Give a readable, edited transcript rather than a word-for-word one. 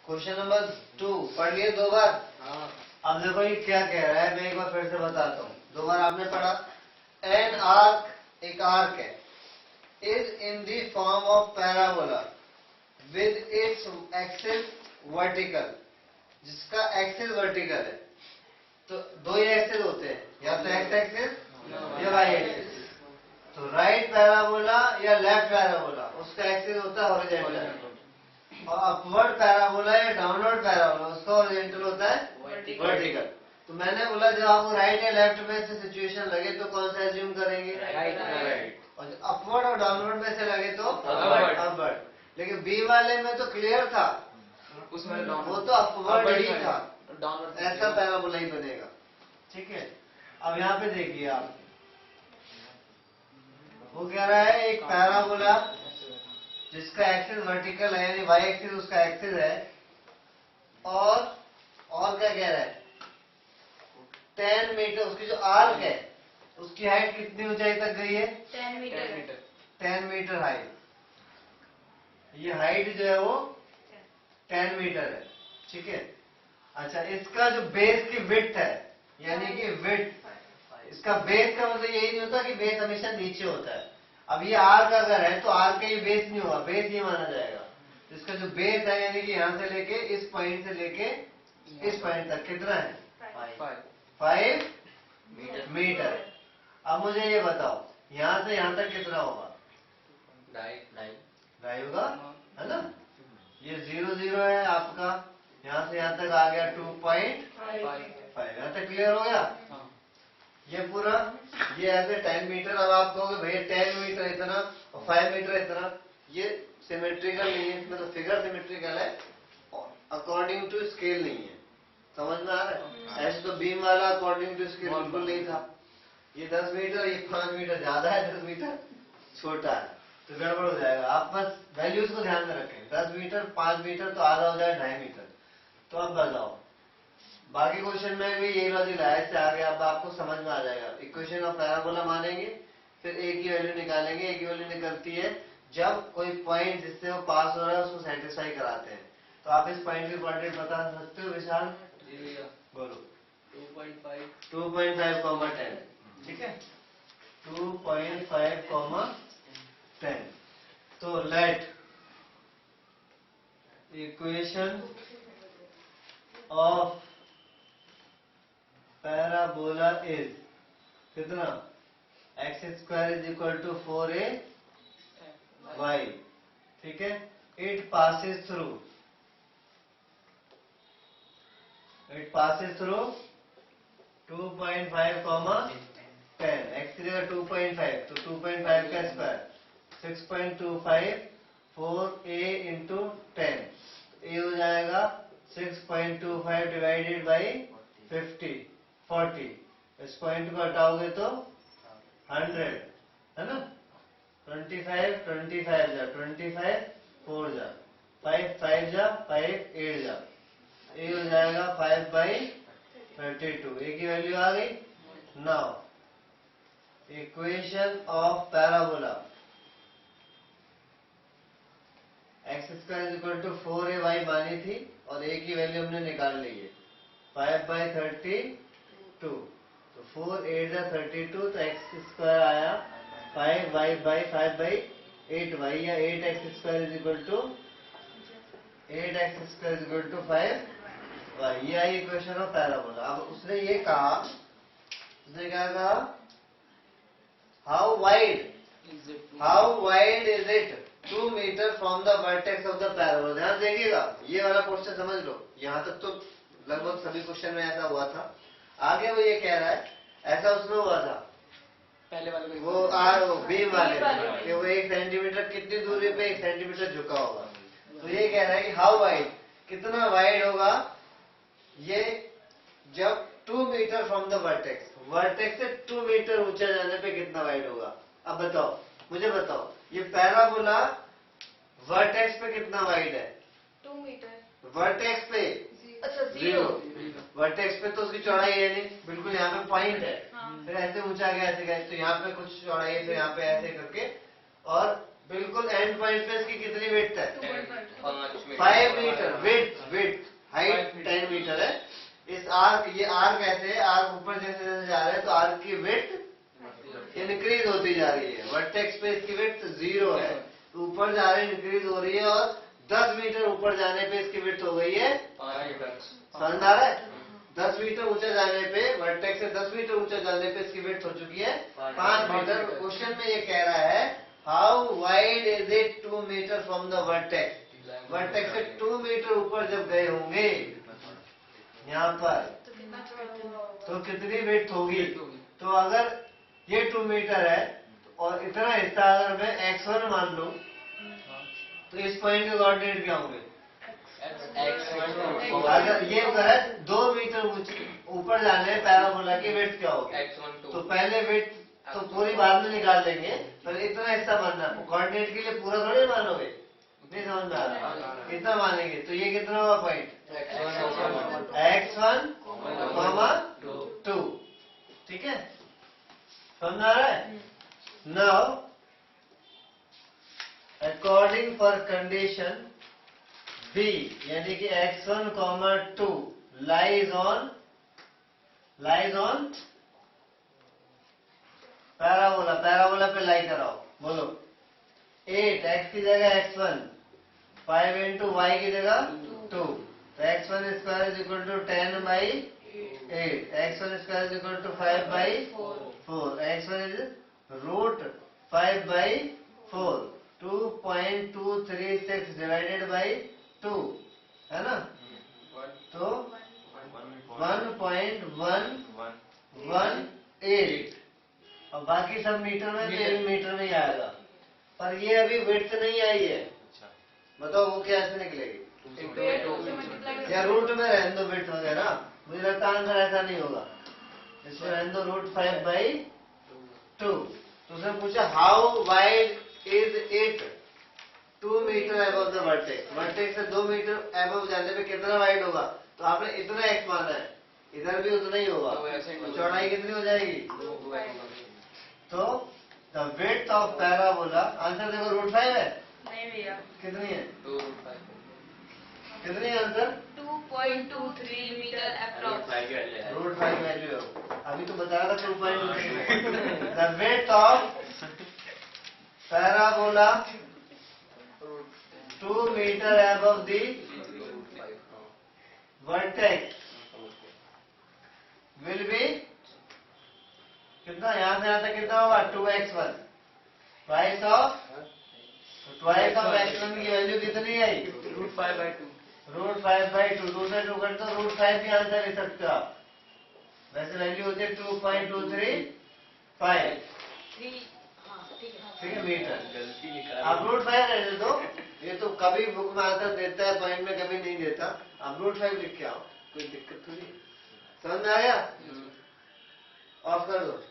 Question number 2 पढ़ लिए 2 बार। हाँ। अब देखो ये क्या कह रहा है, मैं एक बार फिर से बताता हूँ। 2 बार आपने पढ़ा। एन आर्क, एक आर्क है, is in the form of parabola with its axis vertical, जिसका एक्सिस वर्टिकल है। तो दो ही एक्सिस होते हैं, या तो एक्स एक्सिस या वाई एक्सिस। तो राइट पैराबोला या लेफ्ट पैराबोला, उसका एक्सिस होता है हॉरिजॉन्टल, और अपवर्ड पैराबोला या डाउनवर्ड पैराबोला उसका हॉरिजॉन्टल होता है वर्टिकल। तो मैंने बोला जब आपको राइट या लेफ्ट में से सिचुएशन लगे तो कौन सा एज्यूम करेंगे? राइट। और अपवर्ड और डाउनवर्ड में से लगे तो अपवर्ड। लेकिन बी वाले में तो क्लियर था, उसमें वो तो अपवर्ड ही था, ऐसा पैराबोला ही बनेगा। ठीक है। अब यहाँ पे देखिए आप, वो कह रहा है एक पैराबोला जिसका एक्सिस वर्टिकल है, यानी वाई एक्सिस उसका एक्सिस है, और क्या कह रहा है? 10 मीटर उसकी जो आर्क है उसकी हाइट कितनी ऊंचाई तक गई है? 10 मीटर। 10 metre height. ये हाइट जो है वो 10 मीटर है। ठीक है। अच्छा, इसका जो बेस की विड्थ है, यानी कि विड्थ, इसका बेस का मतलब यही नहीं होता कि बेस हमेशा नीचे होता है। अब ये आर्क अगर है तो आर्क का ये बेस नहीं होगा, बेस ये माना जाएगा। तो इसका जो बेस है, यानी कि यहाँ से लेके इस पॉइंट से लेके इस पॉइंट तक कितना है? 5 मीटर। अब मुझे ये बताओ, यहाँ से यहाँ तक कितना होगा? 2.5 होगा, है ना? ये 0 0 है आपका, यहाँ से यहाँ तक आ गया 2.5। यहाँ तक क्लियर हो गया? ये पूरा, ये ऐसे 10 मीटर। अब आप कहोगे भैया 10 मीटर इतना और 5 मीटर इतना, ये सिमेट्रिकल नहीं है, इसमें तो फिगर सिमेट्रिकल है, अकॉर्डिंग टू स्केल नहीं है। समझ में आ रहा है? ऐसे तो बीम वाला अकॉर्डिंग टू स्केल बिल्कुल नहीं था। ये 10 मीटर, ये 5 मीटर ज्यादा है, 10 मीटर छोटा है, तो गड़बड़ हो जाएगा। आप बस वैल्यूज को ध्यान में रखें। 10 मीटर 5 मीटर तो आधा हो जाए 2.5 मीटर। तो अब बताओ, बाकी क्वेश्चन में भी यही लॉजिक है, इससे आगे अब आपको समझ में आ जाएगा। इक्वेशन ऑफ पैराबोला मानेंगे, फिर ए की वैल्यू निकालेंगे। ए की वैल्यू निकलती है जब कोई पॉइंट जिससे वो पास हो रहा है उसको सेटिस्फाई कराते हैं। तो आप इस पॉइंट की कोऑर्डिनेट बता सकते हो विशाल? जी भैया। बोलो। 2.5 10। ठीक है, 2.5 10। तो let equation of parabola is कितना? x² is equal to 4ay। ठीक है। It passes through 2.5 10। x की जगह 2.5, तो 2.5 का स्क्वायर 6.25 4a इंटू 10। ए हो जाएगा 6.25 डिवाइडेड बाई 40। इस पॉइंट को हटाओगे तो 100, है ना? 25 जा 25 4 जा 5 5 जा 5 8 जा, ए हो जाएगा 5/32। ए की वैल्यू आ गई। Now equation of parabola, x² is equal to 4ay मानी थी और ए की वैल्यू हमने निकाल ली है 5/32। तो 4 8 जा 32, तो x² आया 5/8y, या 8x² is equal to 5y। ये आई इक्वेशन ऑफ पैराबोला। अब उसने ये कहा, उसने क्या कहा? How wide is it 2 metre from the vertex of the parabola. ध्यान देखिएगा, ये वाला क्वेश्चन समझ लो। यहाँ तक तो लगभग सभी क्वेश्चन में ऐसा हुआ था। आगे वो ये कह रहा है, ऐसा उसमें हुआ था पहले वाले वो बीम वाले कि वो 1 सेंटीमीटर कितनी दूरी पे 1 सेंटीमीटर झुका होगा। तो ये कह रहा है कि हाउ वाइड, कितना वाइड होगा ये जब 2 metre from the vertex, vertex से 2 मीटर ऊंचा जाने पे कितना वाइड होगा। अब बताओ, मुझे बताओ, ये पैराबोला वर्टेक्स पे कितना वाइड है? 2 मीटर। वर्टेक्स पे अच्छा 0। वर्टेक्स पे तो उसकी चौड़ाई है नहीं, बिल्कुल यहाँ पे पॉइंट है। फिर ऐसे ऊंचा गया, ऐसे गया, तो यहाँ पे कुछ चौड़ाई है, फिर यहाँ पे ऐसे करके, और बिल्कुल एंड पॉइंट पे इसकी कितनी विड्थ है? 2.5 5 मीटर विड्थ। आर्क, ये आर्क ऐसे है, आर्क ऊपर जैसे जैसे जा रहे हैं तो आर्क की विड्थ इंक्रीज होती जा रही है। वर्टेक्स पे इसकी विड्थ 0 है, तो ऊपर जा रहे इंक्रीज हो रही है और 10 मीटर ऊपर जाने पे इसकी विड्थ हो गई है 5 मीटर। समझ आ रहा है? 10 मीटर ऊंचा जाने पे, वर्टेक्स से 10 मीटर ऊंचा जाने पे इसकी विड्थ हो चुकी है 5 मीटर। क्वेश्चन में ये कह रहा है how wide is it 2 metre from the vertex. Vertex से 2 मीटर ऊपर जब गए होंगे यहाँ पर, तो कितनी विड्थ होगी? तो अगर ये 2 मीटर है और इतना हिस्सा अगर मैं x1 मान लूं, तो इस पॉइंट के कोऑर्डिनेट क्या होंगे? अगर ये है 2 मीटर ऊपर जाने पैराबोला की विड्थ क्या होगी? तो पहले विड्थ तो पूरी बाद में निकाल देंगे, पर इतना हिस्सा मानना। कोऑर्डिनेट के लिए पूरा थोड़ी मानोगे, नहीं समझ में आ रहा, इतना मानेंगे। तो ये कितना होगा पॉइंट? x1, 2। ठीक है, समझ आ रहा है? Now according for condition B, यानी कि x1, 2 lies on parabola. Parabola पे लाई कराओ, बोलो 8 x की जगह x1, 5 इंटू y की जगह 2, तो x1 square is equal to 10 by 8, x1 square is equal to 5 by 4, x1 is root 5 by 4, 2.236 divided by 2, है ना? तो 1.118, और बाकी सब मीटर में, तो ये भी मीटर में ही आएगा। पर ये अभी विड्थ नहीं आई है, बताओ वो कैसे निकलेगी? या रूट में रहने दो विड्थ वगैरह, मुझे लगता है आंसर ऐसा नहीं होगा। इसमें रहने दो रूट 5 बाई 2। तो उसने पूछा how wide is it 2 metre above the vertex. Vertex से 2 मीटर अबव जाने पे कितना वाइड होगा? तो आपने इतना x माना है, इधर भी उतना ही होगा, तो चौड़ाई कितनी हो जाएगी? तो the width of parabola, answer देखो रूट 5 है। नहीं भैया, कितनी है? 2 कितनी है answer? 2.23 metre approx. Root 5 value है, अभी तो बता रहा था 2.23। The width of parabola 2 metre above the vertex will be कितना? यहां से यहां तक कितना होगा? 2x1, ट्वाइस ऑफ x1 की वैल्यू कितनी आई? Root 5 by 2। रूट 5 बाई 2, 2 से 2 करते तो रूट 5 भी आंसर ले सकते हो आप। वैसे वैल्यू होती है 2.235, ठीक है मीटर। आप रूट 5 रहने दो, ये तो कभी बुक में आंसर देता है, पॉइंट में कभी नहीं देता। आप रूट 5 लिख के आओ, कोई दिक्कत थोड़ी। समझ में आ गया? ऑफ कर दो।